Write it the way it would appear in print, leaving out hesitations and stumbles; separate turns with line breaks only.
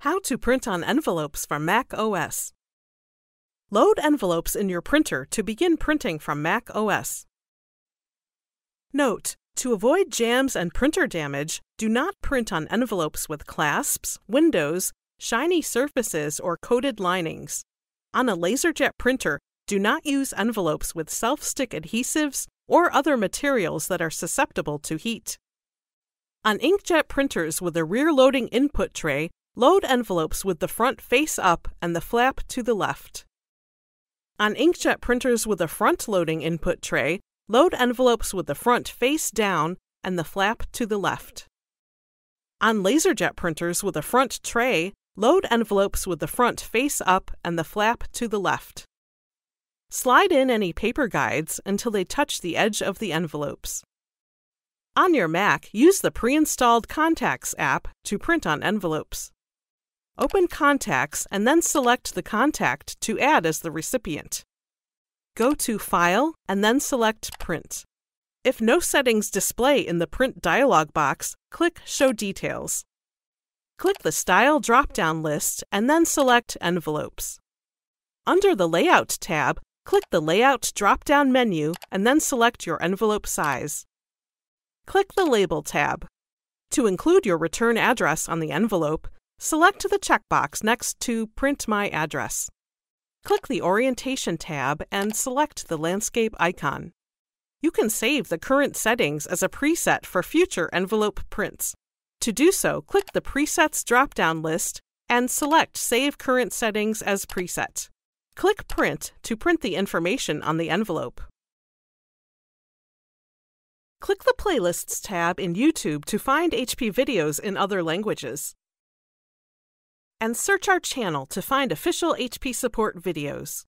How to print on envelopes from macOS. Load envelopes in your printer to begin printing from macOS. Note: to avoid jams and printer damage, do not print on envelopes with clasps, windows, shiny surfaces, or coated linings. On a LaserJet printer, do not use envelopes with self-stick adhesives or other materials that are susceptible to heat. On inkjet printers with a rear-loading input tray, load envelopes with the front face up and the flap to the left. On inkjet printers with a front-loading input tray, load envelopes with the front face down and the flap to the left. On LaserJet printers with a front tray, load envelopes with the front face up and the flap to the left. Slide in any paper guides until they touch the edge of the envelopes. On your Mac, use the pre-installed Contacts app to print on envelopes. Open Contacts and then select the contact to add as the recipient. Go to File and then select Print. If no settings display in the Print dialog box, click Show Details. Click the Style drop-down list and then select Envelopes. Under the Layout tab, click the Layout drop-down menu and then select your envelope size. Click the Label tab. To include your return address on the envelope, select the checkbox next to Print My Address. Click the Orientation tab and select the landscape icon. You can save the current settings as a preset for future envelope prints. To do so, click the Presets drop-down list and select Save Current Settings as Preset. Click Print to print the information on the envelope. Click the Playlists tab in YouTube to find HP videos in other languages. And search our channel to find official HP support videos.